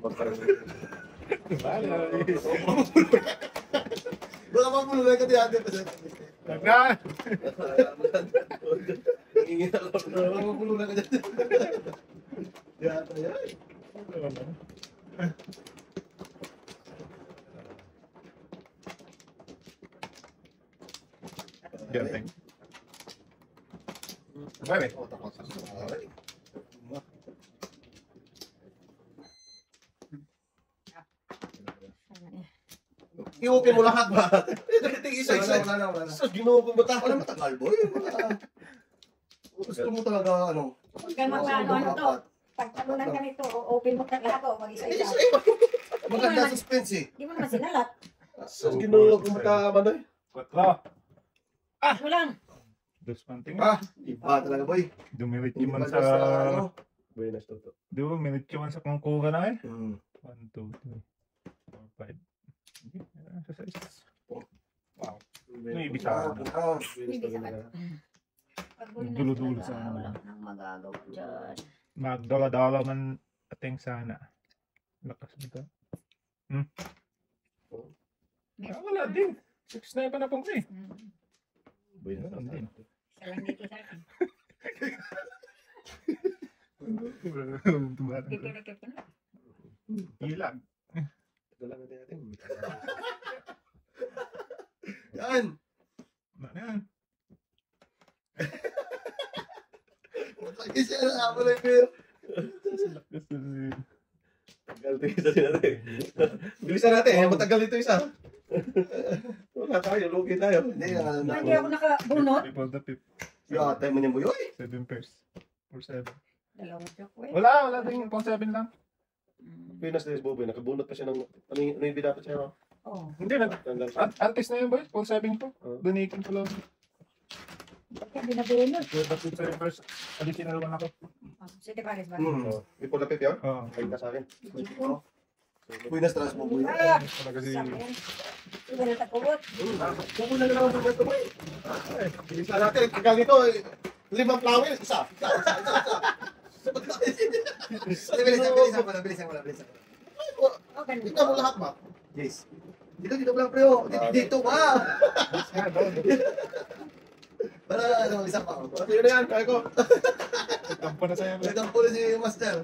Baka mapulunan ka diyan. Taga! Baka mapulunan ka diyan. Yan, yan. Galing. Bye. I-open mo lahat ba? Isa-isa. Wala na. Sus, ginoo kong bata. Wala matagal, boy. Gusto mo talaga, ano? Huwag ka ano to. Pagtalunan ka nito, open mo ka lahat o mag-isa-isa. Maganda suspense eh. Di mo naman sinalat. Sus, ginoo kong bata, Manoy. Kwatro. Mo lang. Dos panting. Iba talaga, boy. Dumirit Hindi man pa sa... ano. Buenas to. Di ba, minit man sa kungkuha na eh. 1, Hmm. 2, 3, 4, 5. Sa size. Wow. May ibig Ah, sabihin. ah. Dulo-dulo sa ano. Wala nang magagawa dyan. Magdala-dala man ating sana. Lakas nito. Wala din. 6'9" pa na pong eh. Buenas Ganun din. Isa lang dito sa akin. Kikilakip ko na. Ilag. Dala natin natin. Yan. Ano yan? Kasi ano na yun. Lakas na Tagal ito isa din natin. Bilisan natin. Matagal ito isa. Wala tayo. Lugi tayo. Hindi, ano na. Hindi ako nakabunot. People the fifth. Yung time mo niya, boy. Oy. 7 pairs. 4, 7. Dalawang joke eh. Wala din. 4, 7 lang. Pinas na yung Boboy. Nakabunot pa siya ng... Ano yung dapat siya? Oh. Hindi na. Tanggal siya. Antes na yun boy. 4, 7 po. Dunikin ko lang. Bakit binabunot? The fifth sa reverse. Additional one ako. City Paris ba? Before the pip yun? Oo. Ay ka sa akin. Boy, nas-stress mo, boy. Ah! Talaga si... Sakyan. Iba na takot. Kukunan na lang ang ito, boy. Bilisan natin. Kaya ito, 5 flowers. Isa. Bilisan mo. Oh, ganun. Tingnan mo lahat ba? Yes. Dito lang, preo. Dito ba? Para ano, isa pa. Ano yun na yan? Kaya ko. Tampo na sa'yo. Nagkampo na si Master.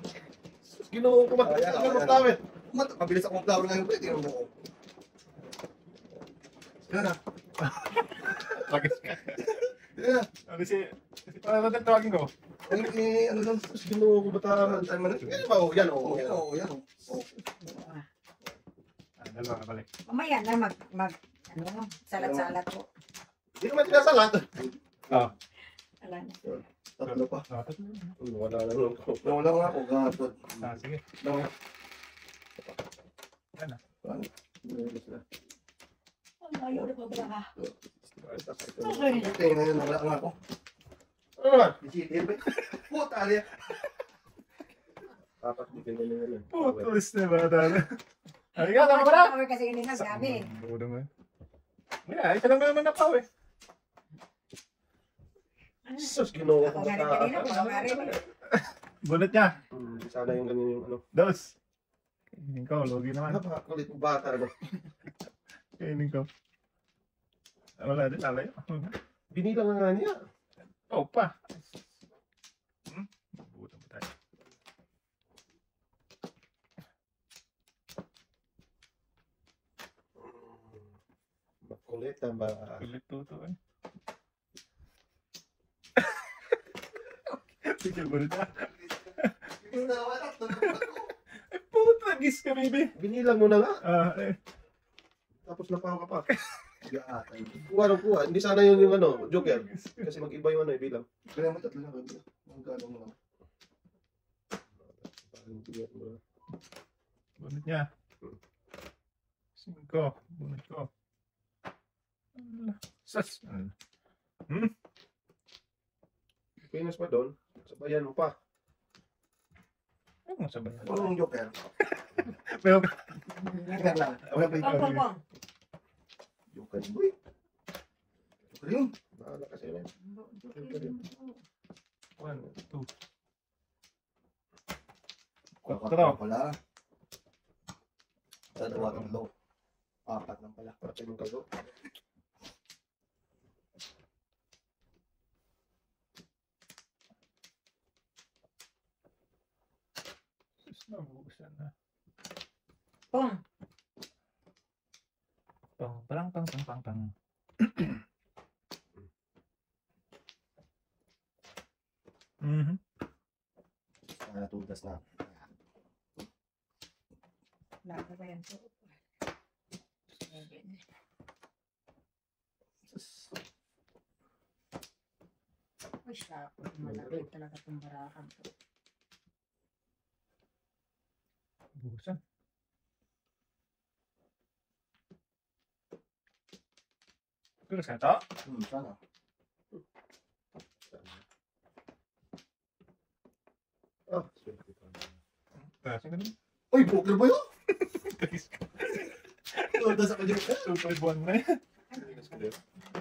Ginoo ko ba? Ayan, Tingnan mo ayan. flowers. Mabilis akong flower ngayon, pwede yung buko. Yan na. Lagis ka. Yan na. Ano si... Paano natin tawagin ko? Ano doon? Ginoo ko ba tayo? Time mo na. Yan ba? Yan o. Oo, yan. Dalawa ka balik. Mamaya na ano, salat-salat ko. Hindi naman tinasalat. Oo. Ala na. Tatlo pa. Wala na lang ko. Nawala nga ako, gatod. Sige. Yan na. Ayaw na ba ba? Tingnan na, nawala nga ako. Ano naman? Isitin ba? Puta, aliya. Dapat di ganyan yun. Putulis na ba tayo? Ay nga, tama ba na? Power kasi hindi na gabi. Budo mo. Yeah, isa lang naman na pao eh. Sus, ginoo ko Ako ba nga rin kanina, ako nga rin. Bunot niya. Sana yung ganyan yung ano. Dos. Kainin ko, logi naman. Napakakulit mo bata. Ano? Kainin ko. Wala din, lalayo. Binilang na nga niya. Oh, pa. Budo mo tayo. Makulit ang ba? Kulit to eh. Sige, bunot niya. Eh, puta, gis ka, baby. Binilang mo na nga. Tapos napawa ka pa. Kuha ng kuha. Hindi sana yun yung ano, joker. Kasi mag-iba yung ano, bilang. Kaya mo tatlo lang. Magkano mo lang. Bunot niya. 5. Bunot ko. Sas. Pinas pa doon. Sabayan mo pa. Ano mo sabayan? Anong joker? Pero, Joker lang. Wala pa ikaw. Pong. Joker, boy. Joker yun. Bahala kasi yun. 1, 2. Wala. Dalawa, tatlo. Apat lang pala. Patay mong kaldo. Sus, nabuhusan na. Pong. Pang. Mhm. Natudas na. Laga ba yan po? Uy, siya. Malaki talaga itong barakan to. Buhusan. Pero sa ito? Sana. Ah, swerte pa. Kasi ganun. Uy, poker ba yun? Talis ka. Tudas ako dyan. Super buwan na yan.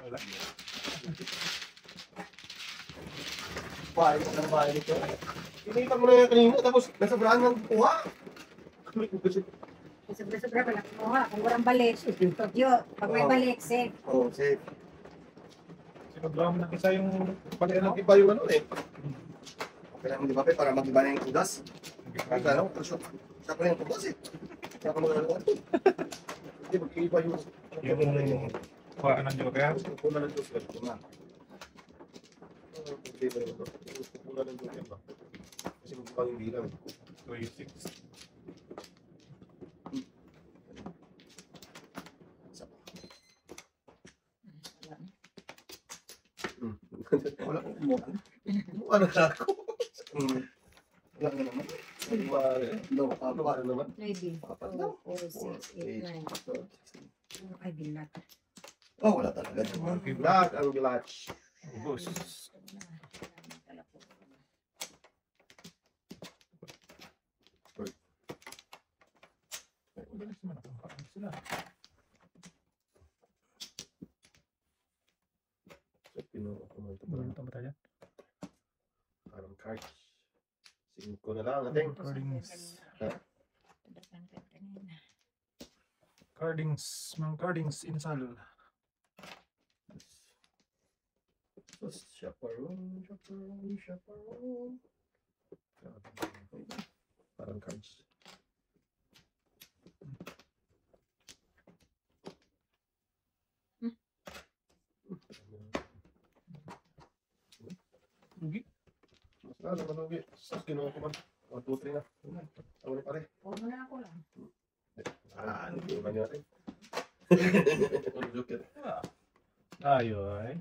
Wala. Bahay ko ng bahay nito. Kinita mo na yan kanina, tapos Nasobrahan ng kuha. Sobra-sobra pala. Oo nga, kung walang balik. Yo, pag may Oo. balik, safe. Oo, safe. Sinubra mo ng isa yung pali Kaya ano. nag-iba yung ano eh. Okay lang, di ba, Pe? Para mag-iba na yung tudas. Ay, ano? Siya ko na yung tudas eh. Siya ko na yung tudas. Hindi, mag-iba yung... Yung kuhaan ng Joker. Kuna ng Joker. Ito na. Mag-iba yung ano. Kuna ng Joker ba? Kasi mag-iba yung bilang. 26. Isa pa. Wala na. Wala kong kumuha. Ano na ako? Wala na naman. Ano ba? No, Ano ba naman? Maybe. Apat na. 4, 6, 8, 9. Ay, bilat. Oh, wala talaga. Black ang bilatch. Ubus. Bilis naman ako. Parang sila. So, pinuha ko naman ito. Parang ito ba tayo? Parang cards. 5 na lang ating. Cardings insal. Chaperone. Parang cards. Rugi. Mas lalo malugi. Tapos kinuha ko man. 1, 2, 3 na. Ako na pare. Huwag mo na ako lang. Hindi ko kanya natin. Ano Joker? Ayoy.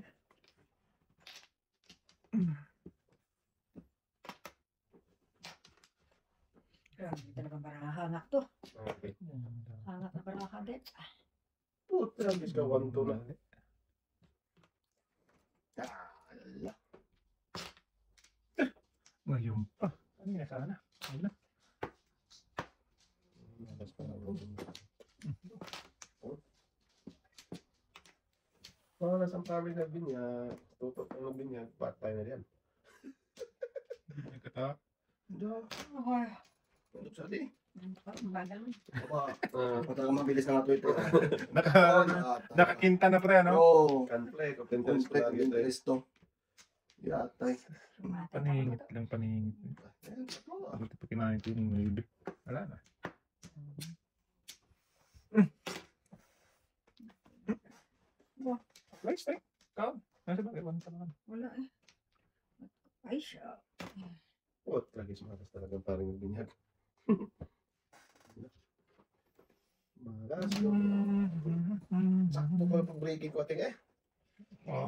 Grabe talagang barahangak to. Okay. Hangak na baraha din. Puta, bis ka 1, 2 na. Ala. Ngayon pa. Ano nga sana? Wala. Mas pa lang. Mga nasa family na binyag, tutok ng binyag, patay na yan. May kata. Okay. Ano sa di? Bagal mo. Matagal mabilis na nga ito. Nakakinta na pre, ano? Oo. Conflict of interest ko Conflict of lagi ito eh. interest to. Yatay. Paningit lang, paningit. Bakit pa kinain ito yung maybe? Wala na. Nice, eh. Ikaw? Nasa ba? Ewan ka naman. Wala eh. Ay siya. Oh, tragis magas talagang parang yung binyag. Magas. Sakto pa pag breaking ko ating eh. Oo.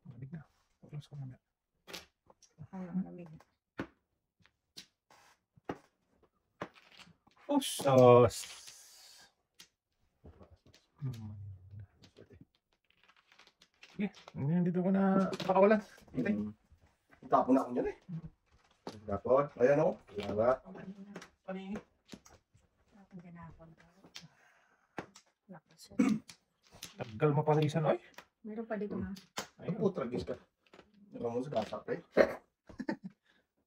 Malig na. Close ko muna. Ang lamig. Usos! Sige, dito ko na pakawalan. Tapon na ako niyan eh. Dapat, Ayan o. salamat. Paningit. Ako ginapon ka. Lakas siya. Tagal mapalisan, oy. Meron pa dito ha. Ay, po, tragis ka. Diba mo sa gasak eh.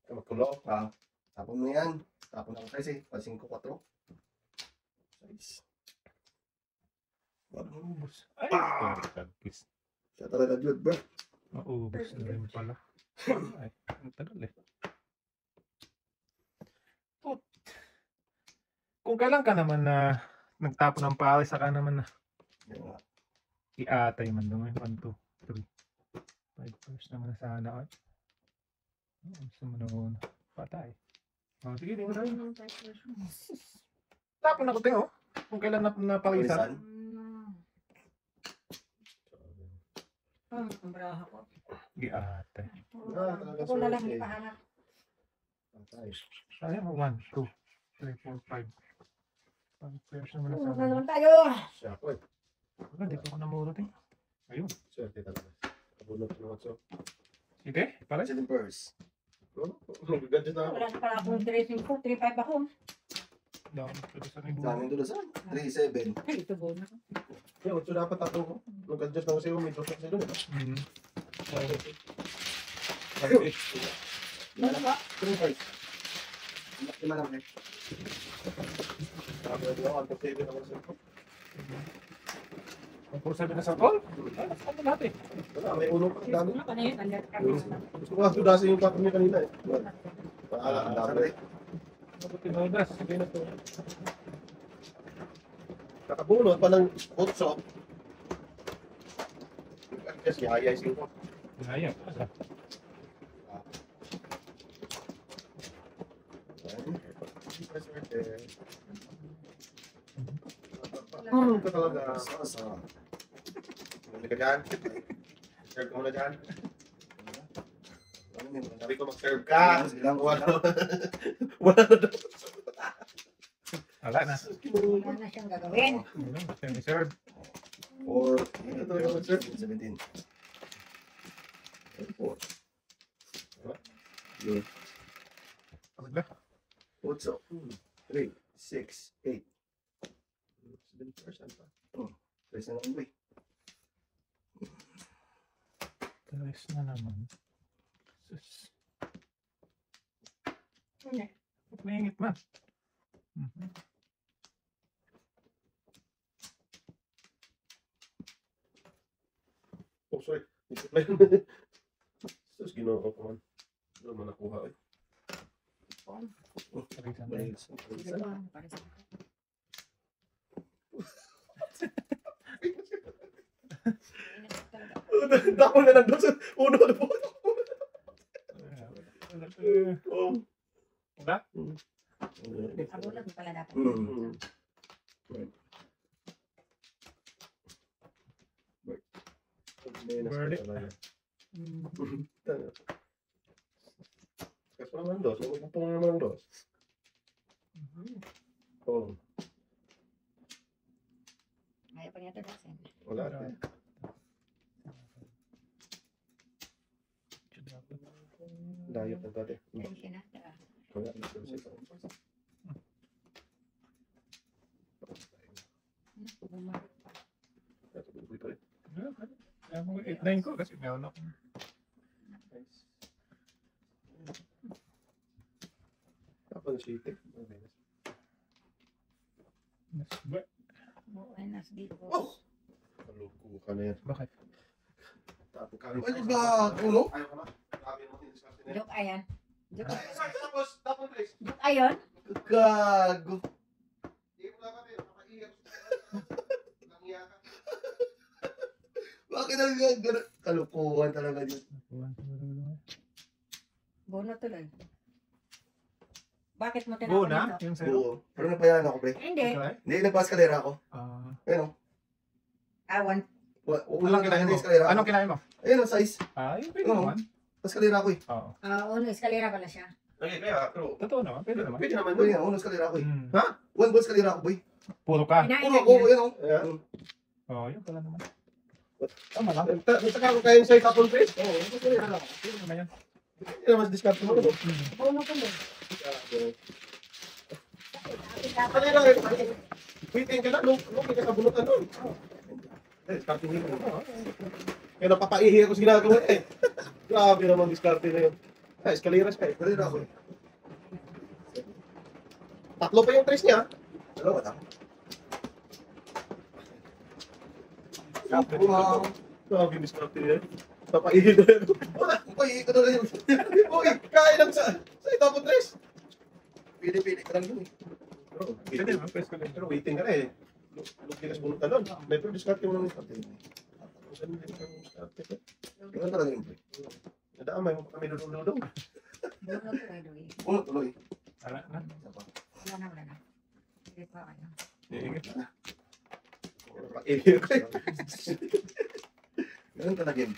Makulo. Tapon mo yan. Tapon ako size eh. 5-4. Size. Maubos. Ay, Ah! tagkis. Siya talaga dude, bro. Maubos na rin pala. Ay, ang tagal eh. Put. Kung kailan ka naman na nagtapon ng pawis, saka naman na Yan nga. iatay man doon. 1, 2, 3. 5 first naman na sana. Ay. Gusto mo na una. Patay. Oh, sige, di mo tayo. Tapon ako tayo. Kung kailan na napawisan. Pawisan. Ang braha ko. Iatay. talaga Ako na lang sulit eh. ipahanap. Patay. Sayang mo. 1, 2, 3, 4, 5. 5 first naman na Ano sana. naman tayo? Siya po eh. Wala, di pa ako namurot eh. Ayun. Swerte talaga. Kabunot ng watso. Sige, pala. 7 purse. Gadget na ako. Wala na pala akong 3-5 ko. 3-5 ako. Dami pwede sa Sa amin doon sa 3-7. Ay, ito bo na. Yeah, watso dapat ako. Nung gadget na kasi yung may dosok sa doon. Mm. Ano ba? 3 purse. Lima lang eh. Sabi ako, ang tapos naman sa ito. Ang puro sabi na sa call? Ay, ano natin? Wala, may ulo pa. Dami. Ano ka na yun? Andyan ka. Gusto ko nga sudasin yung patong niya kanina eh. Paala, ang dami. Ano tinodas? Sige na to. Nakabunot pa ng utso. Yes, yaya yung singko. Gaya. Ka talaga. Sa. Hindi ka dyan. Serve ka muna dyan. Ano yun? Sabi ko mag-serve ka. Sige lang. Wala na daw. Wala na. Wala na siyang gagawin. Serve. 4. Ito talaga mag-serve. 17. 4. Yun. Wala. 8. 3, 6, 8. 7% pa. Tres na lang boy. Tres na naman. Sus. Hindi. Pagmingit man. Mhm. Oh, sorry. Ito pa yun. Sus, ginawa ko man. Doon mo nakuha eh. Parisan na yun. Bales. Para sa Dako na lang doon sa uno na po. Oh. Wala? Abulan pala dapat. Mm. Birdie. Kasi naman dos. Huwag po naman dos. Oh, Ayaw pa niya ito dasin. wala. Layo na dati. Ayun siya na. Wala. Kaya mo 8-9 ko kasi meron ako. Ako na siya itik. Buenas dito. Oh! Kaluko ka na yan. Bakit? Tapo ka. Ay, ba? Ulo? Ayaw ka na. Sabi mo, hindi discarte na yan. Joke ayan. Joke ayan. Tapos, tapos, Chris. Joke ayon. Gago. Hindi mo dapat eh. Nakaiyak. Nangiyak ka. Bakit ang gano'n? Kalukuhan talaga yun. Bono tuloy. Bakit mo tinapon Bona? ito? Yung sa'yo? Oo. Pero napayanan ako, pre. Hindi. Okay. Hindi, nagpa-eskalera ako. Ayun o. Awan. Unang kinain na eskalera Anong ako. kinain mo? Ayun ang size. Yung pwede Oo. naman. Eskalera ako eh. Oo. Uno, eskalera pala siya. Okay, kaya, pero, Totoo naman, pwede naman. pwede naman Pwede doon. nga, unang eskalera ako eh. Mm. One ball eskalera ako, boy. Puro ka. Kinain Oo, na oo, niya. yan o. Ayan. Oo, yun pala naman. Tama lang. Saka ko kayo sa'yo tapon, Chris. Oo, eskalera ako. Pwede naman yan. Hindi naman discarte mo. no? Bono tuloy. Kanina, waiting ka na. Lumi ka sa bunutan nun. Eh, discarte mo. Kaya napapaihi ako sa ginagawa eh. Grabe naman discarte na yun. Ay, eskaleras ka eh. Eskalera ako eh. Tatlo pa yung trace niya. Dalawa lang. Wow. Grabe, discarte niya. Papaihin na yan. Uy, ito na yun. Uy, kain lang sa itapon trace. Pili-pili ka lang yun eh. Pwede ba? Pwede ko lang. Pero waiting ka na eh. Lugilas bunot ka nun. Never discarte mo lang discarte. Saan din ka yung discarte? Ganun talaga yun. Nadamay mo pa kami dudong-dudong. Bunot ko, Edoy. Puno tuloy. Wala na. Wala na, wala na. Hindi pa, ano. Iingit na. Papaihin ka eh. Ganun talaga yun.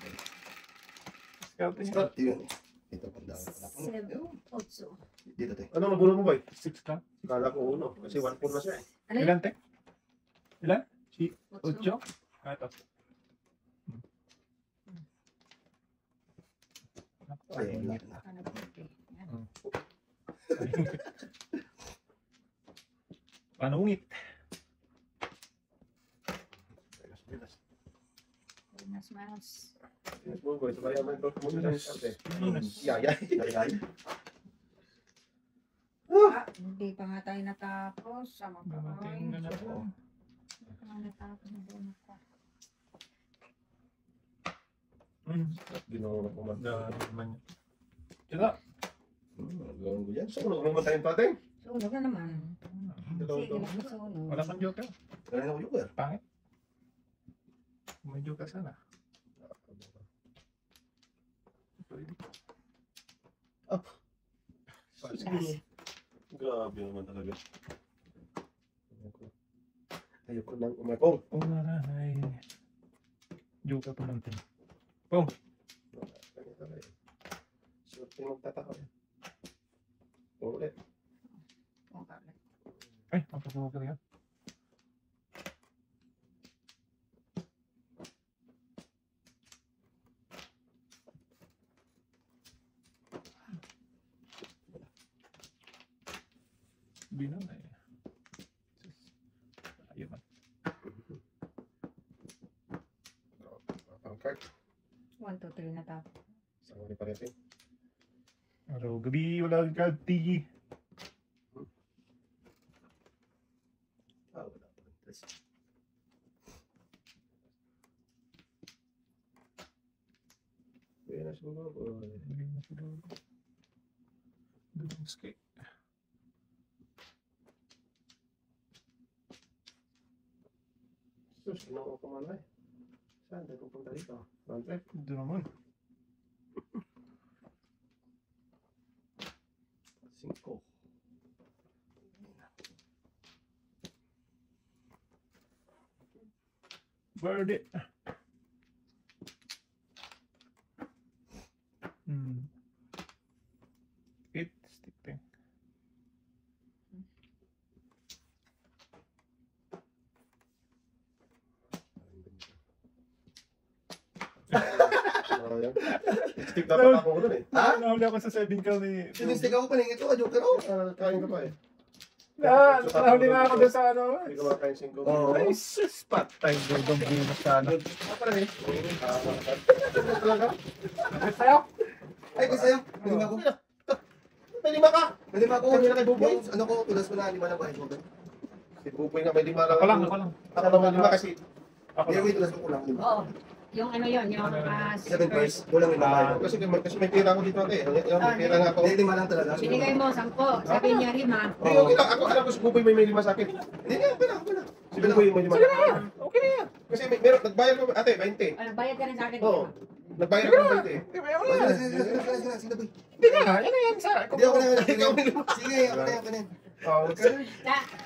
Scout niya. Start yun eh. Ito pang dami. 7, 8. Dito tayo. Ano nabunot mo ba eh? 6 ka. Kala ko uno. Kasi 1-4 na siya eh. Ano yun? Ilan, te? Ilan? Si 8. 8? Ah, ito. Ay, wala na. Ano ba ito? Yan. Panungit. Mas. Yes, mo boy. Sabay naman ito. Muna na yung discarte. Minus. Yaya. Ay, Hindi pa nga tayo natapos. Sama ka. Dumating na na po. Hindi pa nga natapos ng bunot ko. Ginawa ko man. Dahil naman yun. Ito. Gawin ko yan. So, ano matayin pa ating? Sunog na naman. Dalawa Sige to. lang sunog. Wala kang joker. Ganun ako joker. Pangit. May joker sana. Pwede. Sige. Grabe naman talaga. Ayoko nang umapong. Oh, naranay. Joker pa natin. Swerte magtataka. Ulit. Ay, mapapagawa yan. Bilang na eh. Ayun man. Ang card. 1, 2, 3 natapos. Sama ni Parete. Araw gabi, wala kang kati. Ah, wala pa. Tres. Kaya na siguro. Hindi na siguro. Doon skate. Sus, kinuha ko man eh. Saan tayo pupunta dito? Round trip? Doon naman. 5. Birdie. Eight stick thing. Stick dapat ako doon eh. Ha? Nahuli ako sa 7 ka ni... Sinistig ako paningin ito. Joker ako. Kain ka pa eh. Nahuli nga ako doon sa ano. Hindi ka makain 5. Oo. Ay, sus, patay. Dodong binus sana. Pala eh. Talaga? Sa'yo? Ay, gusto sa'yo. Paningin ako. May 5 ka! Paningin ako. Kami na kay Buboy. Yung ano ko, tulas ko na 5 na ba? Joker. Si Buboy nga may 5 lang. Ako lang, ako lang. Ako lang may 5 kasi. Ako Yung lang. may tulas ko kulang. Oo. Yung ano yun, yung 7 first. Kulang 5 ba? Kasi may pera ako dito ate. May pera nga ako. Hindi, 5 lang talaga. binigay mo 10. Sabi niya 5. Hindi, okay lang. Ako alam ko si Buboy may 5 sa akin. Hindi nga, wala. Si Buboy may 5. Sige na. Okay na yan. Kasi meron, nagbayad ko ate, 20. Ano, bayad ka rin sa akin. Oo. Nagbayad ako ng 20. Hindi ba yan? Sige, boy. Hindi na. Yan na yan. Hindi ako na yun. Sige, ako na yun. Okay.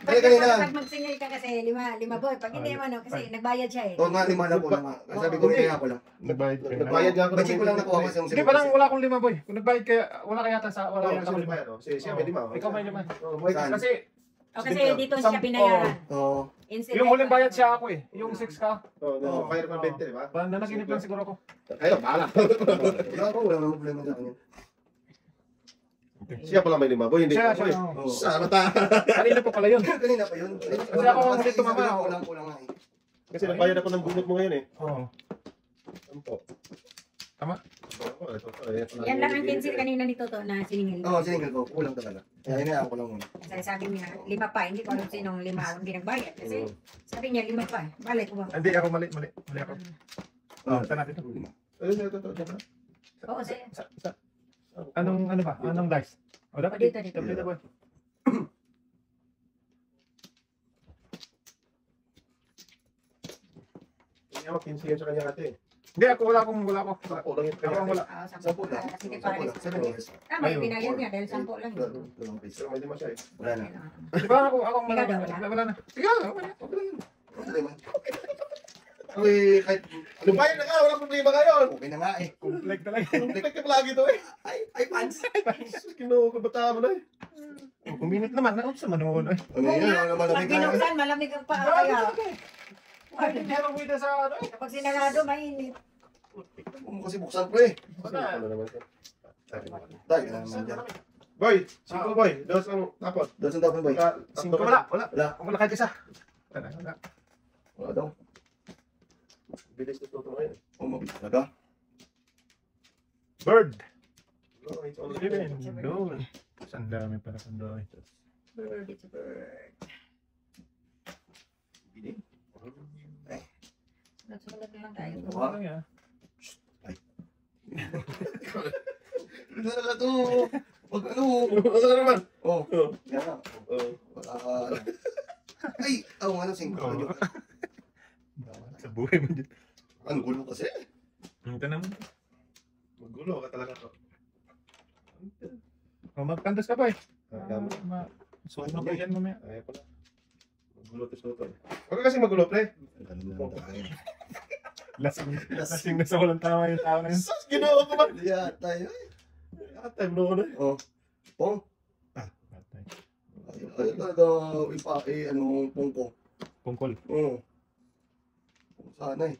Pag magsingil ka kasi, 5 boy. Pag hindi mo, ano, kasi nagbayad siya eh. Oo nga, 5 lang ko lang. Sabi ko, kaya ako lang. Nagbayad nga ako ng Baching ko lang nakuha ko sa Hindi, parang wala akong 5 boy. Kung nagbayad kaya, wala kaya yata sa... Wala Oo, yata kasi sa may 5. bayad. Siya may 5. Ikaw may 5. Oo, may Saan? Kasi, O kasi dito siya binayaran. Oo. yung huling bayad siya ako eh. Yung 6 ka. Oo, bayad ko ng 20, di ba? Parang nanaginip lang siguro ako. Ayun, bahala. Wala ako, wala namang problema sa kanya. Siya pala may 5 boy, hindi Siya, ko. siya. Oo. Sana ta. Kanina po pala yun. Kanina pa yun. Kasi ako ang dito mama. Kulang nga eh. Kasi nagbayad ako ng bunot mo ngayon eh. Oo. Ano po? Tama? Oo. Yan lang ang pencil kanina ni Toto na siningil. Oo, siningil ko. Kulang talaga. Kaya hinayaan ko lang muna. Kasi sabi niya, 5 pa. Hindi ko alam sinong 5 ang pinagbayad. Kasi sabi niya, 5 pa. Balik ko ba? Hindi ako mali ako. Oh, saan natin ito? Oo, sa'yo. Ano ba? Anong dice? O, dapat O, dito. Dito boy. Hindi ako 15 yan sa kanya ate. Hindi, wala ako. Ako lang yung kanya. Ako wala. Oo, 10. Sampu lang. Sige, Sampu pares. lang. 7 years. Tama yung binayad niya dahil 10 lang. Dalawang piso. Pero may lima siya eh. Wala na. Di ba ako wala. Ikaw daw, Wala na. Sige, wala. Okay naman. Uy, kahit Ano ba yun na nga? Walang problema ngayon. okay na nga eh. Complete talaga. Complete ka palagi to eh. Ay, pants. Kinukubataan mo na eh. Uminit naman. Ano sa manoon? Ano yun? Ano naman Pag lamig na. binuksan, malamig ang paa kaya. Ay, hindi ako pwede sa ano eh. Kapag sinarado, mainit. Kasi buksan ko eh. Ano naman ito? Dahil ka na naman dyan. Boy, 5 boy. Dos ang tapos. Doon sa tapon boy. 5 wala. Wala. Wala kahit isa. Wala. Wala daw. Bilis na ito ngayon. Mabilis talaga. Bird. No, it's all Even doon. Ang dami pala kang doon. Bird, it's a bird. Bilig. Nagsulat na lang tayo. Wala. Ano yan? Ano na ito? Wag ano. Ano naman? Oh. Oh. Yan na. Wala ka. Ay! Ano 5. Sa buhay mo dyan. Ang gulo kasi. Ito naman. Magulo ka talaga to. O, magkantos ka pa eh. Tama. Sunog ka yan mamaya. Ayaw ko na. Magulo to suto. Huwag ka kasi magulo, pre. Ganun lang talaga. Lasing na sa walang tama yung tao na yun. Sus, ginawa ko ba? Hindi tayo. Atay mo na eh. Oh. Pong. Patay. Ay, talaga. Ano, pongko. Pungkol. Oo. Sana eh.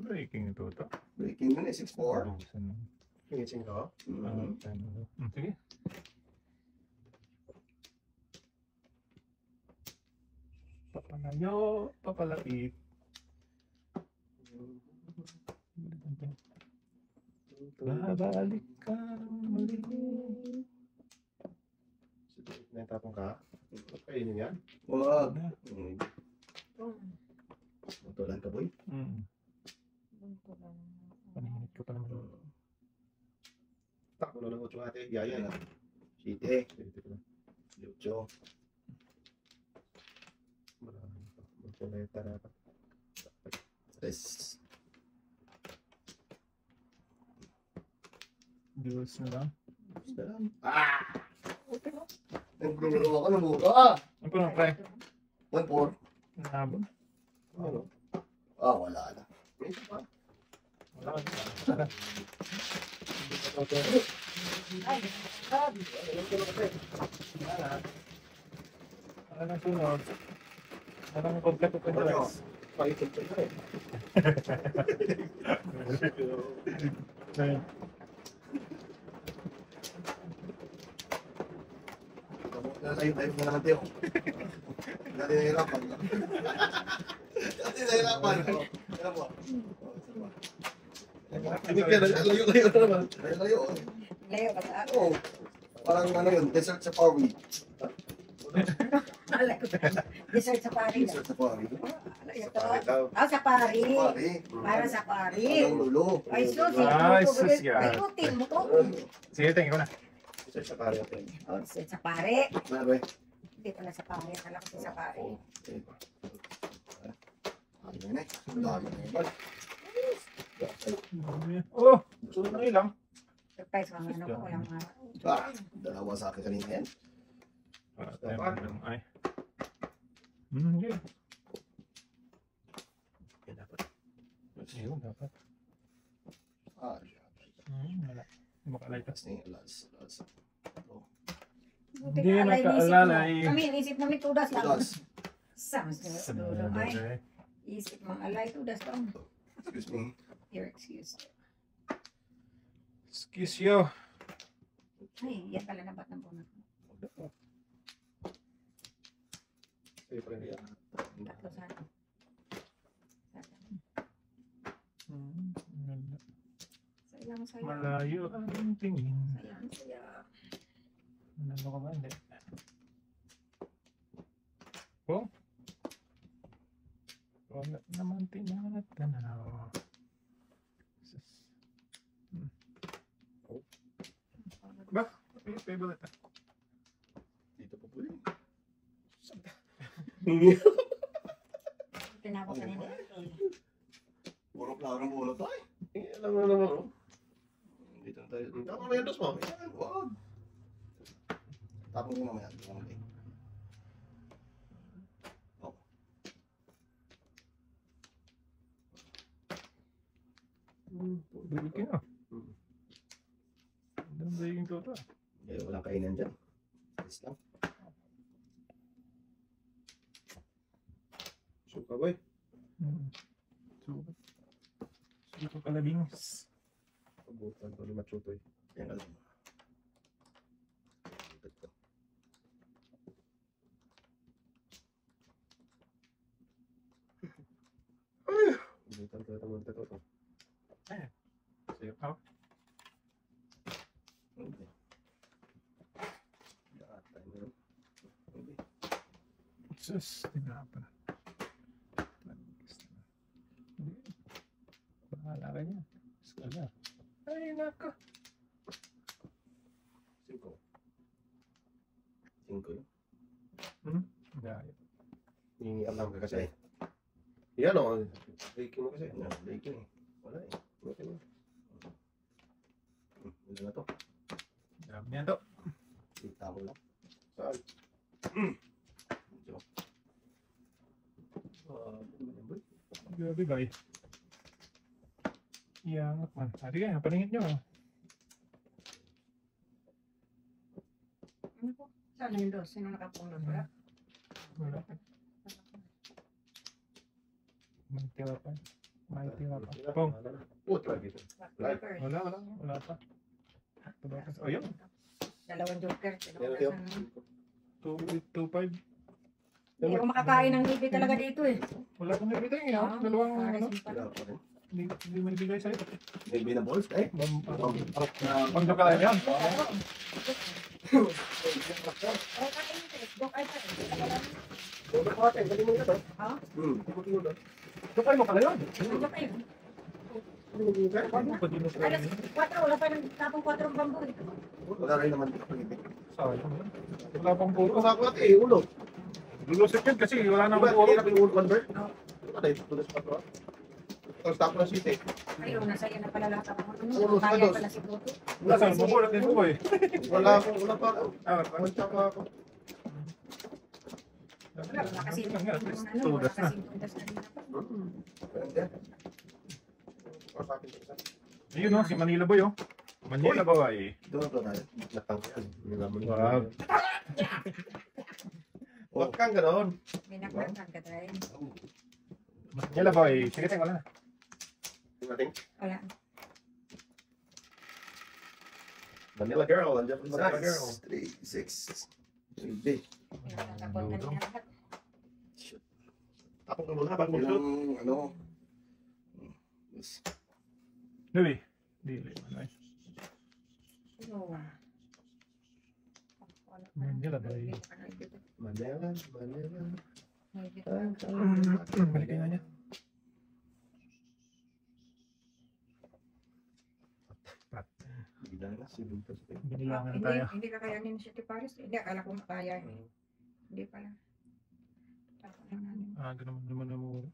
Breaking ito ito. Breaking yun eh, 6-4. Finishing ka. Sige. Papalayo. Papalapit. Babalik ka ng muli. Natapong ka. Kainin yan. Wag. Matulan ka boy. Paninit ko pa naman. Takbo na ng 8 ate. Yaya na. Site. Lucho. Magpuleta na pa. Tres. Diyos na lang. Ah! Nagluluro ako ng mura. Ano pa lang, pre? 1-4. Nabon. Ano? Ah, wala na. Wala. Ano nang sunod? Anong kompleto ko Ano? nyo? Pakikot ko na eh. Tayo na naman tayo. Dati nahirapan. Dati nahirapan. Ano po? Hindi ka na. Layo na naman. Layo. Leo, basta ako. Oo. Parang ano yun, desert safari. Alay ko. Dessert sa Paris. Desert safari. Alay ito. Ikaw. Ah, sa Paris. Safari. Para sa Paris. Ang lulo. Ay, sus. Ay, sus, yan. Ay, putin mo to. Sige, tingin ko na. Isa sa pare ate. Oh, sa Paris. Ano ba? Hindi pala sa Paris. Alam ko sa Paris. Ano yun eh? Dami na yun. Oh, sunod na ilang. Surprise mga ano ko. Walang mga. Ah, dalawa sa akin kanina yan. Ay. Yun. Yan dapat. Yun, dapat. Ah, Wala. Makalay ka. Tapos na yung alas. Buti Hindi ka, alay, nakaalala isip mo. eh. Kami, isip namin tudas lang. Alas. Sams. Ay, isip mga alay, tudas lang. Excuse me. Your excuse. Excuse you. Ay, yan pala nabat ng bunot mo. Sige pa rin yan. Tatlo sana. Sayang, sayang. Malayo ang tingin. Sayang, sayang. Ano ka ba? Hindi. Oh? Wala naman tinatanaw. Sus. Ba? Favorite. Dito po puli. Tinapos ka nila. Puro klaro ang bunot tayo. Alam mo naman, oh. Dito na tayo. Tapos may endos mo. Ayan, wag. Tapos mo mamaya. Okay. Bigyan ka. Ang bigyan ko ito. Eh, walang kainan dyan. Alis lang. Suka, boy. Suka kalabings. Pabutan ko ni Machutoy. Yan ka lang. Ito. Pabutan ko ito muna ito. Sayo ka. Okay. Lahat tayo meron. Okay. Sus, tinapan. Bahala ka niya. Skala. Ay, naka. 5. 5 yun. Dahil. Alam ka kasi. Yan, oh. Breaking mo kasi. Ano, break yun eh. Wala eh. Okay mo. Wala na to. Dami niya to. Kita mo lang. Saan? Medyo. Grabe ba eh. Iyangat man. Hari ka, paningit nyo. Ano po? Saan yung dos? Sino nakapong dos? Wala? Wala. May tira pa. May tira pa. Pong. Putra dito. Joker. Wala pa. Tubakas. Oh, yun. Dalawang joker. Yan, yan. 2.5. Hindi ako makakain ng libre talaga dito eh. Wala kang nabigay eh. Ah, Dalawang pares ano. yung pala. Wala pa rin. Hindi mo nabigay sa'yo. Maybe na balls eh. Pang joke lang yan. Ay, kain ito. Joke ay pa. Putra ko natin. Galing mo na to. Ha? Tingko-tingko na. Joke mo pala yun. Joke ay. Pwede mo sa'yo. Alas 4. Wala pa ng tapong 4 ang bamboo. Wala rin naman dito pag-ibig. Sayang. Wala pang puro. Ito sa ako natin eh. Ulo. Lulusot yun kasi wala Ano nang ba? puro. Hirap yung ulo convert? Oo. Ano ba? Tulos pa to. Tapos tapo ng city. Ayun, nasa iyo na pala lahat ako. Ulo sa Kaya dos. pala si Toto. Wala saan. Mabulat din po eh. Wala pa ako. Ah, Wala pa ako. Wala, nakasintundas na. Tudas na. Nakasintundas na din ako. Pwede. Pasapin ko isa. Ayun no, si Manila Boy oh. Manila Boy. Doon na tayo. Natangkan. Nilaman. Wag. Huwag kang gano'n. May nakakang ka tayo. Manila Boy. Sige, tingnan wala na. Tingnan. Wala. Manila girl. Andiyan pa yung Manila girl. 3, 6. Hindi. Nakakapon ka din lahat. Tapos ka muna bago mag-shoot. Ilang, ano, yes. Dili. Dili. Ay. Oo. Manila Boy. Manila. Balikin na niya. Pat. Bigla na. Sibuntos. Binilangan na tayo. Hindi kakayanin si Tito Paris. Hindi, akala ko makaya. Hindi pala. Ako lang namin. Ganun naman na mo.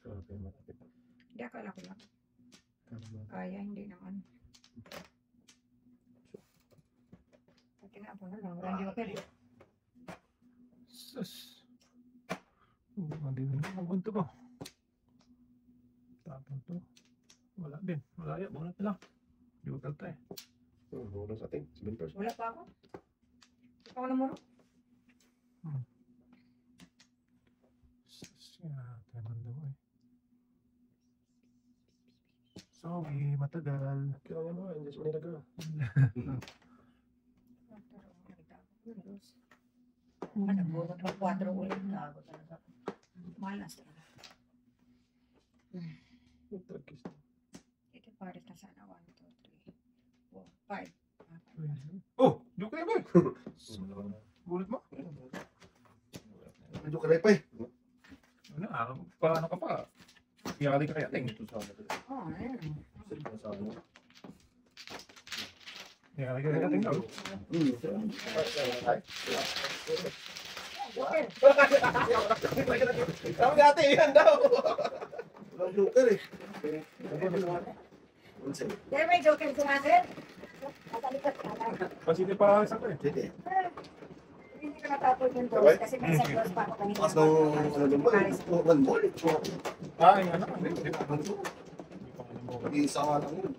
Hindi, akala ko lang. Kaya, hindi naman. Tinapon na lang. Randy Joker. Sus. Hindi mo na magunto ko. Tapon to. Wala din. Malaya. Bunot na lang. Joker tayo. Muna sa ating. 7%. Wala pa ako. Hindi pa ako namuro. Sus. Tayo man daw eh. Sorry, matagal. Kaya nga mo. Just Manila girl. Nagbunot ng 4 ulit. Gago talaga. Malas talaga. Tagkis. Ito pares na sana. 1, 2, 5. Oh, joke na boy. Gulat mo? Medyo karay pa eh. Ano, paano ka pa? Iyakali ka kaya ting. Oh, ayun. Iyakali ka kaya ting daw. Joker. Sabi ni ate, yan daw. Walang joker eh. Pero may joker sa akin. Matalikat ka lang. Pasiti pa sa ko eh. Sige. Hindi ka natapos yung boss kasi may isang boss pa ako kanina. Pas ng ano doon ba? One ball. Ay, ano? Hindi pa Ano to? alam mo. Isa nga lang yun.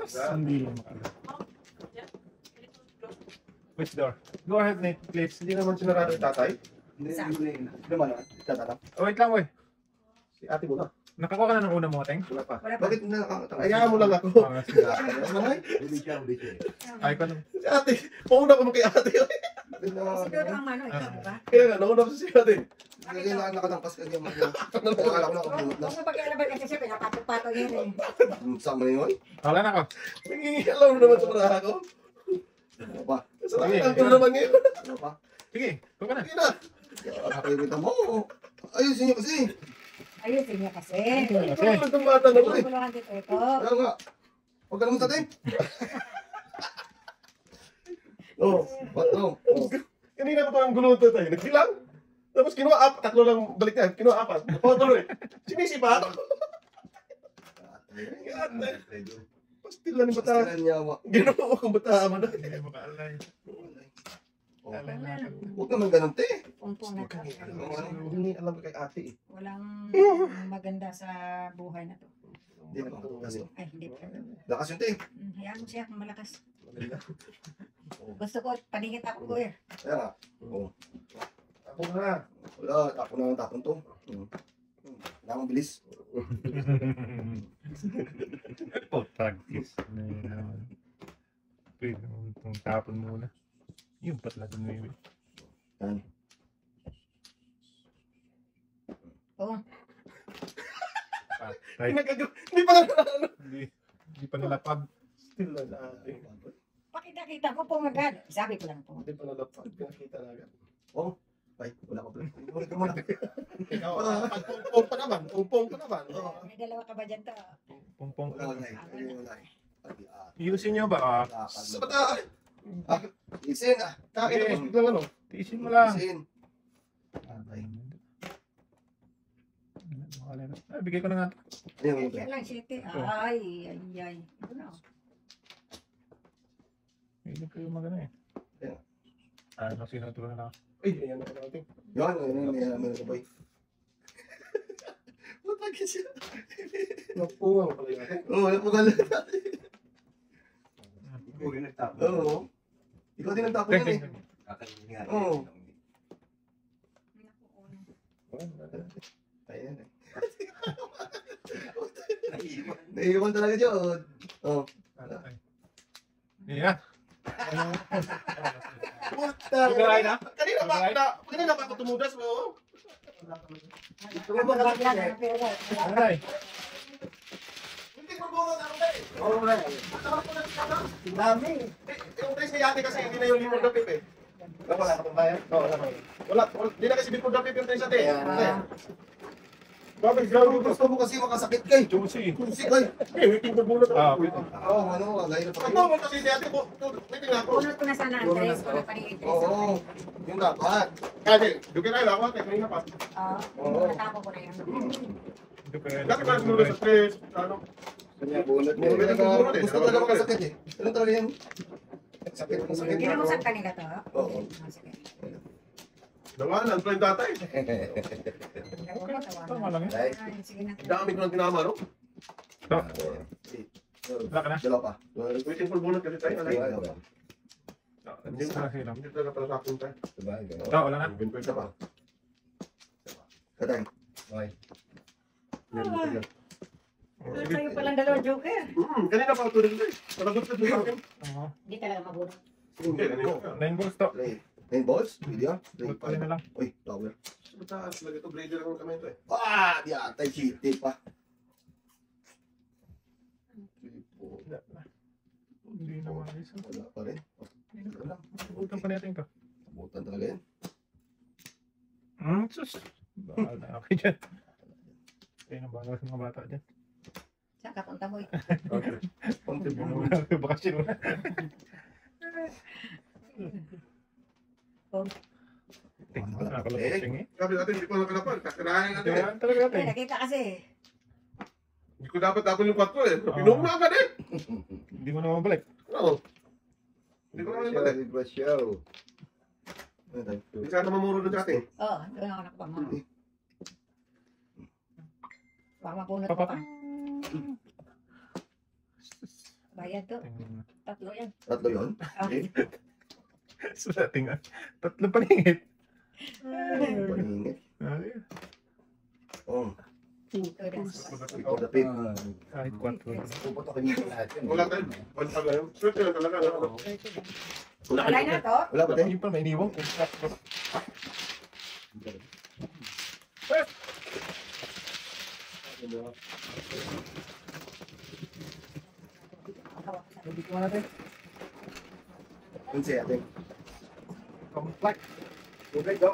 Hindi lang makala. Which door? Go ahead, Nate, please. Hindi naman sinarado yung tatay. Hindi naman naman. Tatanap. Oh, wait lang, boy. Si ate mo na. Nakakuha ka na ng una mo, Teng? Wala pa. Wala pa. Bakit na nakakatang? Hayaan mo lang ako. Ah, sige. Ay, ko lang. Si ate, pauna ko mo kay ate. Siguro ang mano, ikaw, di ba? Kaya nga, nauna ko si ate. Kaya na nakatangkas ka niya. Nakakala ko nakabulot na. Huwag mo pag-alaban kasi siya, pinapato-pato yun eh. Sama na yun. Wala na ako. Nangingialaw naman sa paraha ko. Ano pa? Sa lakitan ko naman ngayon. Ano pa? Sige, huwag ka na. Hindi na. Nakakalimutan mo. Ayusin niyo kasi. Ayusin niya kasi. Ito naman itong bata na ko eh. Tulungan dito ito. Kaya nga. Huwag ka naman sa atin. Oo. Ba't no? Kanina pa ito ang gulo ito tayo. Nagbilang. Tapos kinuha apat. Tatlo lang balik na. Kinuha apat. Tuloy. Sinisipa. Pastil na ni bata. Pastilan niya. Ginawa kong bata mo na. Hindi makaalay. Alay na. Huwag naman ganun, te. Pumpong na to. Hindi alam ko kay ate eh. Walang maganda sa buhay na to. Hindi naman kasi. Ay, hindi pa. Lakas yun, te. Hayaan mo siya kung malakas. Gusto ko, paningit ako ko eh. Kaya nga. Oo. Ako na. Wala, tapon na ng tapon to. Wala mong bilis. Practice. Pwede mo itong tapon muna. Yung patlagan mo yun. Yan. Oo. Patay. Hindi pa na ano. Hindi pa nalapag. Still na ate. Pakita-kita ko pumagad. Sabi ko lang po. Hindi pa nalapag. Pinakita na agad. Ay, wala ko pala. Ulit ka muna. Ikaw, pong pa naman. Pong pa naman. May dalawa ka ba dyan to? Pungpong. Wala eh. Wala eh. Iusin nyo ba? Sa bata. Isin ah. Kain ako biglang ano. Tiisin mo lang. Isin. Ay, bigay ko na nga. Ayun, Yan lang, City. Ay. Ano? Hindi ko yung magana eh. Yeah. Ano, sinatulungan na ako. Ay, ayan na natin. Yun, may sabay. Matag siya. Napuwa mo pala yun ate. Oo, napugal na natin. Uri nagtapon. Oo. Ikaw din ang tapon yan eh. Kakainin nga. Oo. Ayan eh. Naiiwan talaga dyan. Oo. Yeah. Puta. Nagkaray na? Kanina pa ako tumudas mo. Tumabag lang ang pera. Aray. Hindi ko bunga ako ba eh. Oo nga. Dami. Yung price ni ate kasi hindi na yung limong dapip eh. Wala ka bayan? Oo, wala. Hindi na kasi before dapip yung price ate. Bakit Kung gusto mo kasi makasakit kay. Juicy. Kusik kay. Eh, waiting for bunot Ah, ako. pwede. Oo, ano, gaya na pa Pag kayo. mo kasi ni ate po, waiting ako. Bunot ko na sana ang tres. Wala pa rin tres. Oo. Yung dapat. Ate, dugi na lang ako ate, kanina pa. Natapo ko na yun. Dati pa nagmula sa stress, ano. Bunot mo. Gusto talaga makasakit eh. Ano talaga yan? Sakit na sakit. Kinamusap ka nila to? Oo. Sige. Dawanan, friend tatay. Tama lang yun. Ay, sige na. Dami ko nang tinama, no? Wala ka na? Dalawa pa. Waiting for bunot kasi tayo, alay. Dalawa pa. Hindi ko na silang. Hindi talaga pala sa akin tayo. Ito, wala na. Isa pa. Katay. Sa'yo palang dalawa joker. Kanina pa ako tuloy eh. Palagot ka sa akin. Oo. Hindi talaga mabunot. Hindi, kanina. 9 balls to. 9 balls? Pwede yan. Good pa rin na lang. Uy, tower. Mataas lagi ito. Blader lang kamay ito eh. Ah, di atay city pa. Wala na. Hindi na maayos. Wala pa rin. Wala. Utang pa natin to. Sabutan talaga yan. Sus. Bakal na ako dyan. Kaya nang bagal sa mga bata dyan. Saan ka punta mo? Okay. Konti po. Bakasyon mo na. Nakakalapasing eh. Sabi natin, hindi ko nakalapan. Kakirahin natin eh. Kaya talaga natin. Eh, nakita kasi. Hindi ko dapat tapon yung 4 eh. Pinuha mo agad eh. Hindi mo na mabalik. Oo. Hindi ko naman balik. Libre show. Hindi sana mamuro doon sa atin. Oo, doon ako nakapamahal. Baka mapunot Papa. pa. Bayad to. Tatlo yan. Tatlo yun? Okay. Sa ating tatlong paningit. Paningit. Oh. Ito das. Ikaw the pig. Kahit 4. Pupot ako yung lahat yun. Wala tayo. Wala tayo. Swerte na talaga. Wala na to. Wala ba tayo? Yung pa may iniwang. Hindi ko natin. Yun siya ating. Complex. Tubig daw.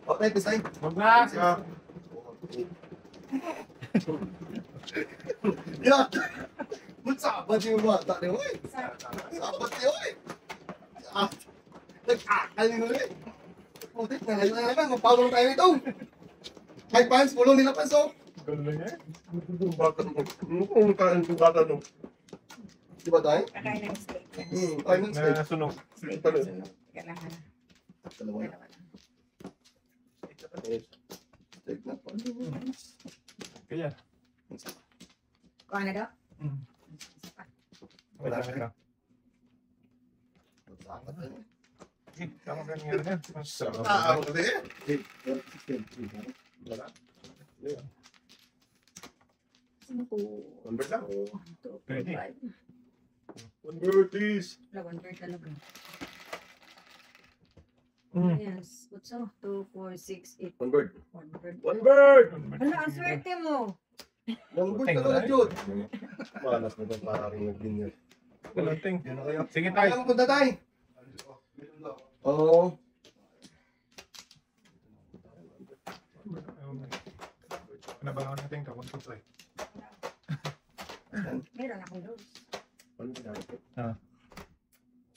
O tayo, pisay. Complex. Yan! Magsabat yung bata ni Uy. Sabat ni Uy. Nag-akal ni Uy. Putik na ngayon na naman. Magpawang tayo nito. May pants, pulong nila pants oh. Gulo niya. Yung bata mo. Ano kain yung bata mo? Di ba tayo? Kakain ng steak. Tayo ng steak. Nasunog. Steak Pala. na sunog. Kailangan. Dalawa na. Dalawa na. Steak na pa. Kaya. Kuha na daw? Wala ka. Magsabat tayo. Tama ka nangyari yan. Ako kasi eh. Wala. Convert lang. 1, 2, 3, 4, 5. One bird, please. One bird talaga. Mm. Yes. Utso. 2, 4, 6, 8. One bird. One bird. One bird! Hala, ang swerte mo. One bird ka na, Jude. Malas na ito para rin nag-dinner. Kulanting. Yan na kayo. Sige Tayo tayo. ang punta tayo. Oo. Nabangan natin ka. 1, 2, 3. Meron akong dose. Ano ginagawa ko?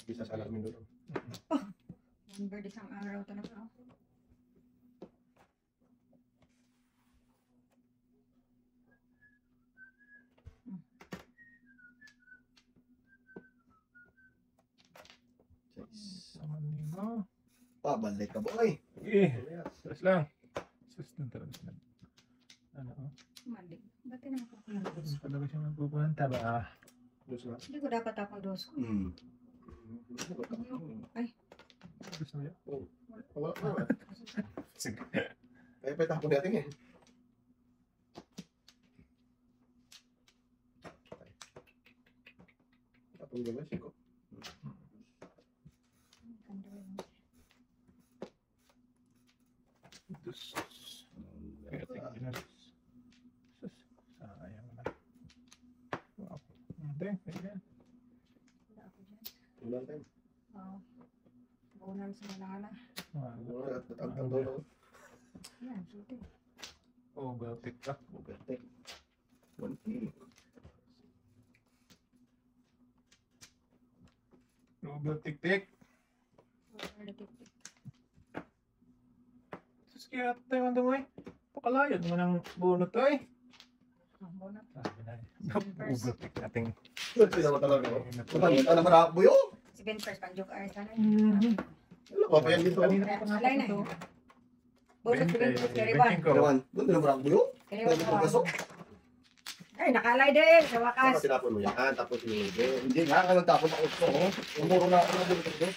Bisa sana kami doon. One bird isang araw talaga. Saman nino. Pabalik ka, boy. Sige. Sus lang. Sus lang talaga sila. Ano oh. Mali. Ba't tinanong ko yung dose? Talaga siya magpupunta ba? Diyos na. Hindi ko dapat akong dose ko. Ay, Gusto mo yan? Wala. Wala. Sige. Kaya pa itapon natin eh. Tapon ko ba siya ko? Sus. Kaya tingin na. Sus. Sayang na. Wow. Hindi. Kaya. wala ako dyan. Wala tayo. Oo. Buunan sa malala. Wala. Tatagtang daw. Yan, suti. Oh, Baltic ka. Overtake. 1K. Robot tik-tik. Sus, kaya tayo man mo eh. Pakalayan mo ng bunot to eh. Bunot. Sabi na eh. Robot tik nating. Swerte naman talaga. Kapag ka naman ako, boy. Si Ben first, pang-joke ay sana. Wala pa pa yan dito. Kanina pa nga Alay na ito. eh. Bunot si Ben first, kaya ba? Naman, doon din naman ako, boy. Kaya Doon ba? pasok. Ay, nakalay din sa Saka wakas. tinapon mo yan. Tapos yung Hindi nga, kaya nagtapon ako ito. Umuro na ako na doon ito.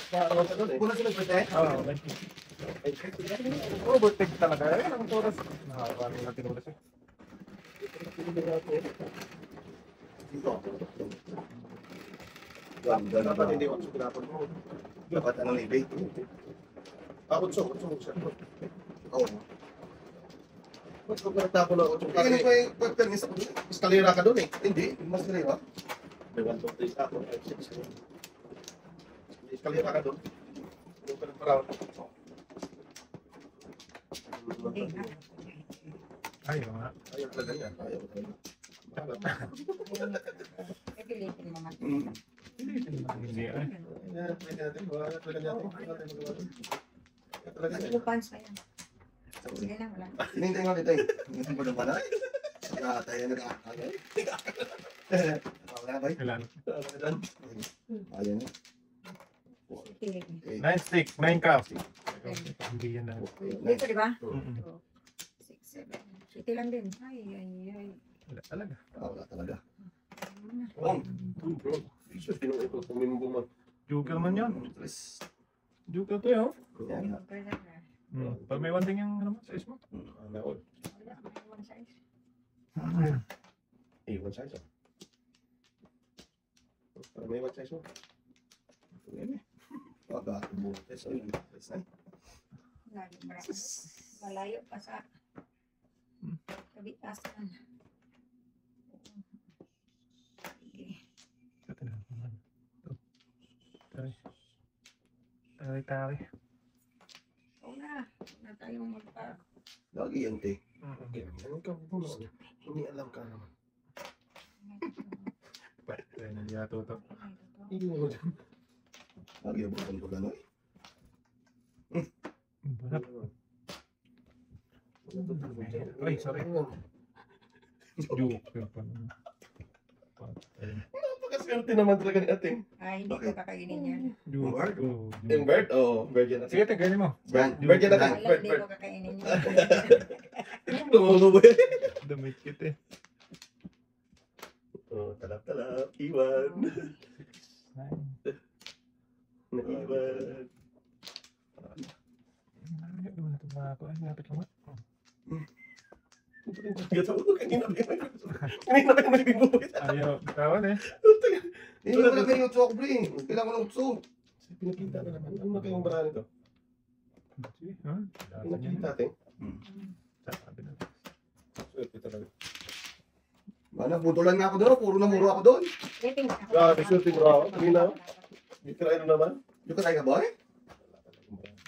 Parang sa doon eh. Kung na sila pwede. Oo, robot tik talaga. Ayun ang oras. Nakakaroon natin oras eh. Dito. Ganda na ba? Dapat hindi ako tinapon mo. Dapat anong ibig? Utso siya. Oo. Ba't kung nagtapo na 8 Kaya ano kali? pa yung pagpermis ako doon? Eskalera ka doon eh. Hindi, mas kanina. May 1, 2, 3 ako. May eskalera ka doon. Doon ka nagparang. Hindi nga. Ayaw nga. Ayaw talaga niya. Ayaw talaga. Pipilitin mo man. Hindi ay. Ayan, pwede natin. Wala talaga natin. Wala natin magawa. Ayaw talaga niya. Yung pants pa yan. Sige na, wala. Hinihintay nga kita eh. Hinihintay ko naman ay. Nakatay na nakakagay. Wala ba? Kailan? Ayan. Pipilitin. 9 stick, 9 cups. Hindi yan na. Dito, di ba? Mm-mm. 6, 7. City lang din. Ay, ay, ay. Wala talaga. Wala talaga. Oh, Jesus, kinuha ito. Tumimbo mo. Joker man yan. Tres. Joker to yun. Yan. Pag may one thing yung ano mo, size mo. Ano all? One size. Eh, one size. Para may one size mo. Ayan eh. Pagkatubo. Tres. Lagi malayo pa sa kabitasan. Sige. Ito na. Ito. Tari. Una tayong magpa. Lagi yan te. Okay, ano ka po mo? Hindi alam ka naman. Kaya hindi natuto. Hindi mo dyan. Lagi yan bukong ko gano'n eh. Banat. Ay, sorry. Joker pa naman. Napakaswerte naman talaga ni ating. Ay, hindi ko kakainin yan. Joker. Yung bird? Oo, bird yan. Sige, tingnan mo. Bird yan natin. Wala, Bird, hindi bird. ko kakainin yan. Lumubo yan. Damit kit eh. Oh, talap-talap. Iwan. 9. Iwan. Ay, ano na ito mga ako. Ay, lapit lang. Kanina pa yung malibing buhay. Ayaw. Kawan eh. Hindi ko lang yung utso ako pre. Kailangan ko ng utso. Pinakita na naman. Ano na kayong bara nito? Sige, ha? Pinakita natin. Sabi na. Swerte talaga. Mana, putulan nga ako doon. Puro na muro ako doon. Rating. Grabe, swerte mo ako. Kanina. Hindi ka na naman. Yung katay ka boy?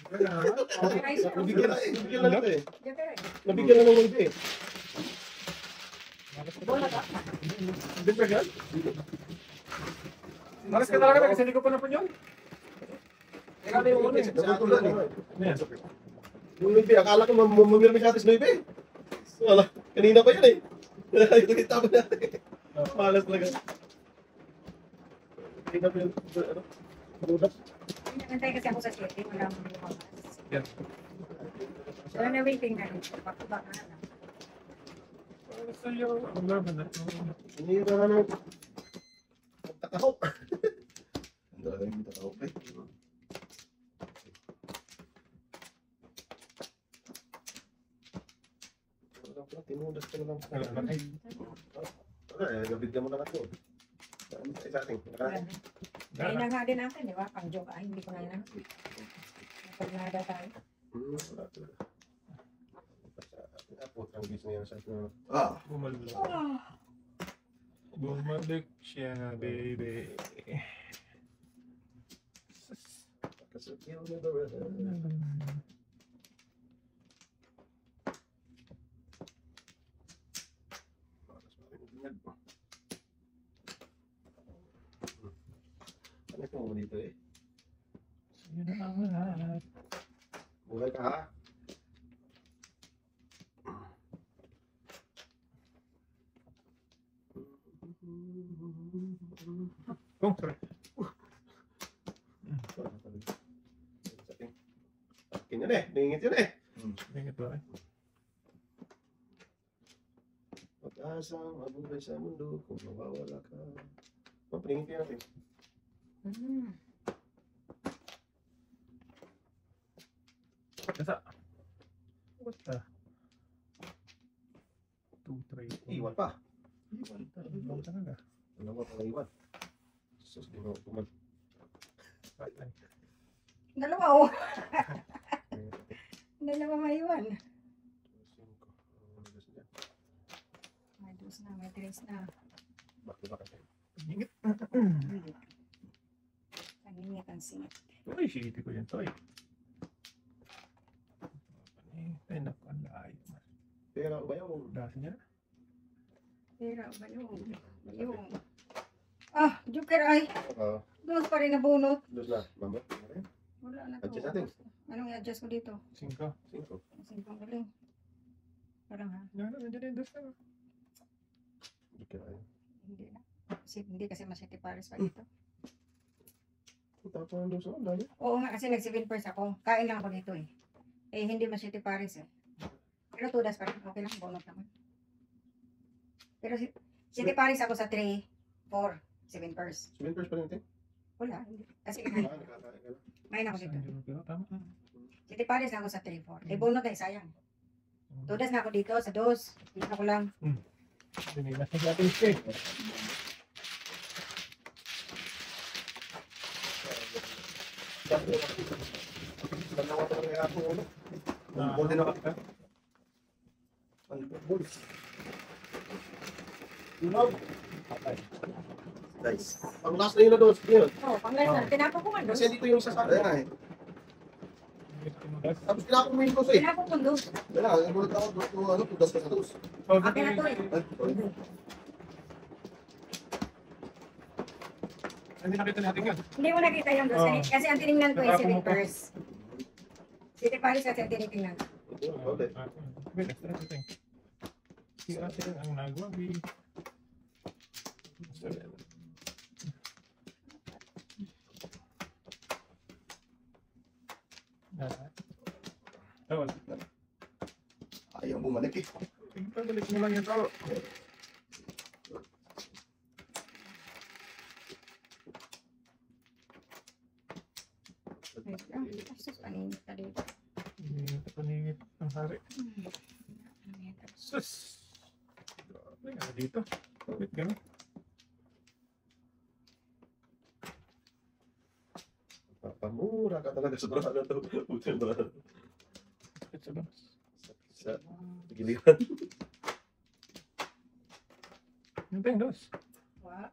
Nabigyan na eh. Nabigyan na natin eh. Joker. Nabigyan na naman ito eh. Bola ka. Hindi pa yan? Maras ka talaga kasi hindi ko pa napun yun. Ikaw na yung una eh. Naputulan eh. Ayan. Yung Nuipe, akala ko mamirmi sa atin Nuipe. Wala, kanina pa yan eh. Kita pa natin. Malas talaga. Kanina pa yun. Ano? Budak. Nantay kasi ako sa city. Wala mo lumabas. Yan. Wala na waiting na rin. Back-to-back na lang. Gusto nyo, ang laban na. Sinira na ng takahok. Ang dala yung takahok eh. Tinudas ka na lang. Ay, Wala, gabid ka mo na ako. Ano sa ating? Kaya na nga din natin, di ba? Pang joke. Ay, hindi ko na yun. Napag-nada tayo. Wala talaga. Tapos ang gising niya sa atin. Ah, bumalik. Bumalik siya, baby. Kasi you never read. Ano ito mo dito eh? Yun ang lahat. Buhay ka ha? Oh, sorry. Akin yun eh. Nangingit yun eh. Tingit ba eh? Pag-asang mabuhay sa mundo kung mawawala ka. Paningit yun natin. Kasa. What the? 2, 3. Iwan pa. Iwan talaga. Ano ba pang iwan? Sus, di mo kuman. Patay. Dalawa oh. Dalawa maiwan. 5. May dos na, may tres na. Bakit ba kasi? Ingit. Hindi. Kaningit ang singit. Uy, shitty ko yan to eh. Ay, nakalayo. Pera ba yun? Dasi niya. Pero, balong. Balong. Ah, joker ay. Oo. Dos pa rin nabunot. Dos na. Mama? Wala na to. Adjust natin. Anong i-adjust ko dito? 5. 5. Simpang galing. Parang ha? Nandiyan yung dos na. Joker ay. Hindi na. Hindi kasi masyati pares pa dito. Tapos ang dos na. Dali. Oo nga, kasi nag-7 first ako. Kain lang ako dito eh. Eh, hindi masyati pares eh. Pero 2 das pa rin. Okay lang, bonot naman. Pero City Paris ako sa 3, 4, 7 first. 7 pa rin natin. Wala, hindi. Kasi Nakakain ka lang. main ako dito. Pero tama. City Paris ako sa 3, 4. Eh, bonot eh, sayang. 2 das na ako dito sa 2. Dito ako lang. Dinilas na sa atin eh. Dalawa pa rin ako ulo. Ball din ako. Ano ba? Ball. Unog. Guys. Ang last na yun na dos. Yun. Oo, panggas na. Tinapon ko man doon. Kasi dito yung sa Ayan nga sakit. eh. Tapos kinakong mo yung dos eh. Tinapon ko doon. Ayan nga, nagulat ako. Ano, tudas pa sa dos. Akin na to eh. Ay, sorry. Hindi nakita natin yun. Hindi mo nakita yung dos. Oo. Kasi ang tinignan ko eh, Natapon 7 mo pa. first. City Paris kasi ang tinitingnan ko. Okay. Wait, extra natin. Si ate ang nagwabi. Tawag. Ayaw bumalik eh. Pabalik mo lang yung tao. Wait lang. Asus, paningit ka dito. Hindi ito paningit ng hari. Sus! Grabe nga dito. Wait, gano'n. Papamura ka talaga sa brada to. Putin brada. Sakit sa labas. Sa giliran. Yung tayong dos. Wow.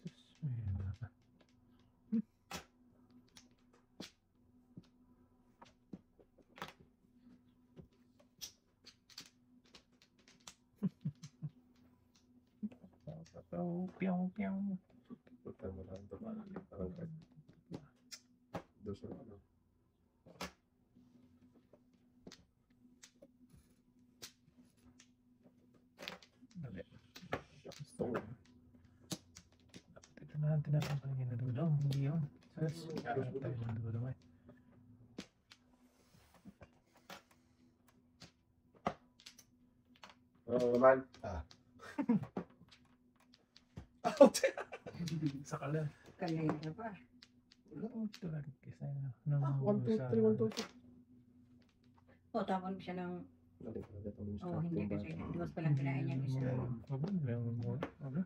Sus, may naka. Piyaw, piyaw. Putin mo lang ito. Parang kahit. Dos na ano. Dali. Gusto ko. Ito na natin ang pagiging na dulo. Hindi yun. Sus, kaya tayo ng dulo eh. Oo naman. Sa kalan. Kanina pa. Ito lang kisa na. 1, 2, 3, 1, 2, 3. O, tapon siya ng... Oo, hindi kasi. Dos pa lang kinain niya isa. Wala, meron mo. Wala.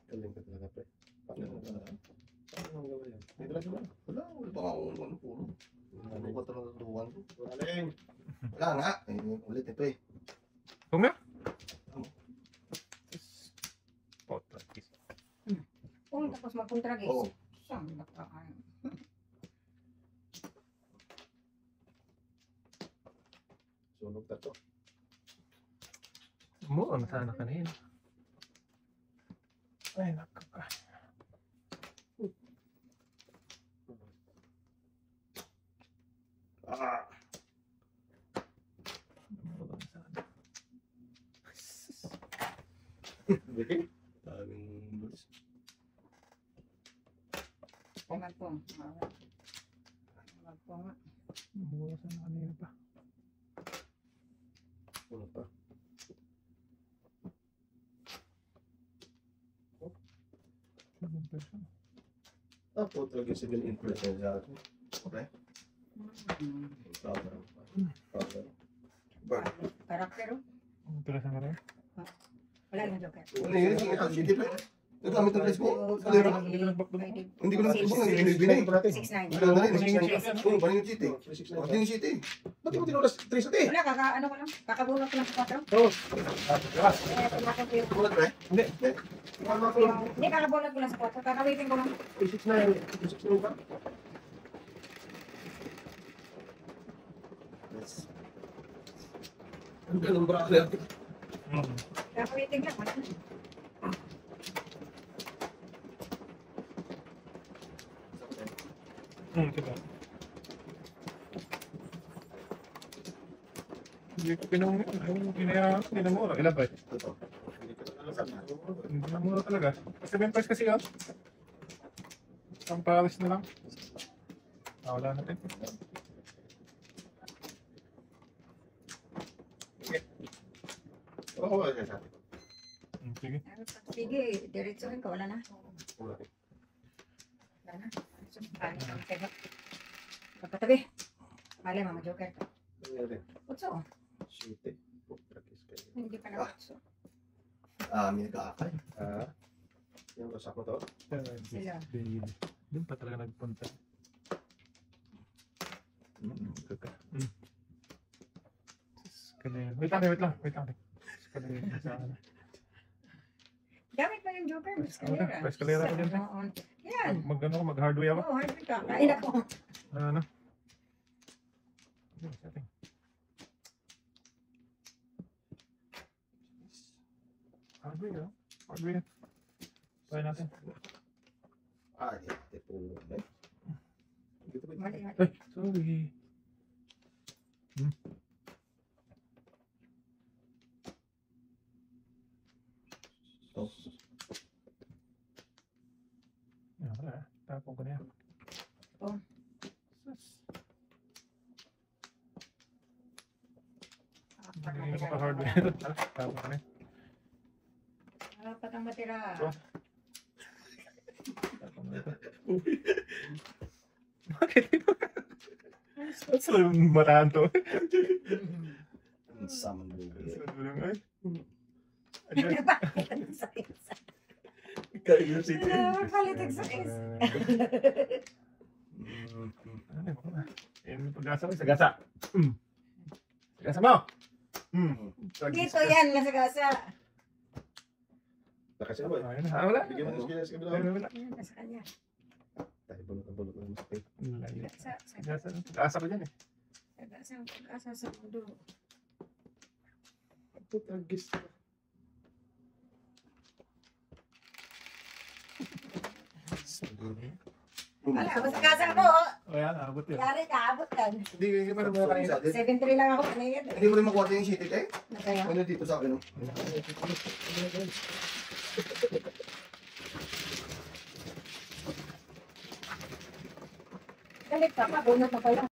Galing ka talaga, pre. Paano ang gawa yan? Dito lang sila. Wala, wala pa akong ano puro. Ano ba talaga tuwan ko? Galing. Wala nga. Eh, ulit ito eh. Kung nga? Potragis. Oo, tapos magpunta guys. Oo. Saan nakaan? Sunog na to. Mo, ano sana kanina? Ay, nakaka. Ah! Namulang sana. Bikin? Daming bulis. Magpong. Magpong nga. Namulang sana kanina pa. Ano pa? Ibang person. Ah, po talaga yung civil influence sa atin. Okay. Tama. Bird. Karakter oh. Ang pila sa maray? Wala na joker. Ano yun? Hindi pa. Nagamit ng Facebook. So, Kalero. Hindi ko nagbakbak. Hindi ko nagbukbok ng binibinay. 6'9". Wala na rin. Oo, Baling City. Baling City. Ba't di mo tinulas 3 sa ti? Wala, ano ko lang. Kakabunot ko lang sa 4. Oo. Bulat ba eh? Hindi. Hindi, kakabunot ko lang sa 4. Kakawitin ko lang. 369 ba? Ang ganun brother. Kakawitin lang. Wala na. Diba? Hindi ko pinamura. Ilan ba? Ito. Hindi na mura talaga. Kasi may price kasi yun. Ang Paris na lang. Wala na rin. Oo, wala sa atin. Sige. Sige, diretso rin ka. Wala na. Wala. Wala na. Pagkatabi. Mali, Mama Joker. Utso. Shit eh. Practice kayo. Hindi pa na utso. May nag-aakay. Yung kasak mo to? Sila. Doon pa talaga nagpunta. Wait lang. Gamit mo yung Joker. Escalera. Escalera ko dyan. Oo. Yan. Mag-hardware ako. Oo, hardware ka. Kain ako. Ano? Hardware. Try natin. Ito po. Dito ba? Mali. Ay, sorry. Oh. Wala. Tapon ko na yan. Oh. Hindi ko pa hardware. Tapon ko na yan. Dapat ang matira. Tapon ko na ito. Bakit ito? Saan yung matahan to? Ang samang buhay. Kayo si Nakakalitig sa is. Pag-asa mo, sagasa. Sagasa mo! Dito yan, nasa gasa. Nakasya ba? Wala. Bigyan mo ng skills kabila. Wala. Yan, nasa kanya. Tayo bulot na mas pay. Sagasa ko dyan eh. Gasa sa mundo. Putagis. Wala, basta gasa mo. O yan, abot yun. Yari ka, abot ka. Hindi ka pa naman kanina. 7-3 lang ako kanina. Hindi mo rin makuha yung city eh. Nasaya. Ano dito sa akin? Oh. Galit ka pa, bunot na pala.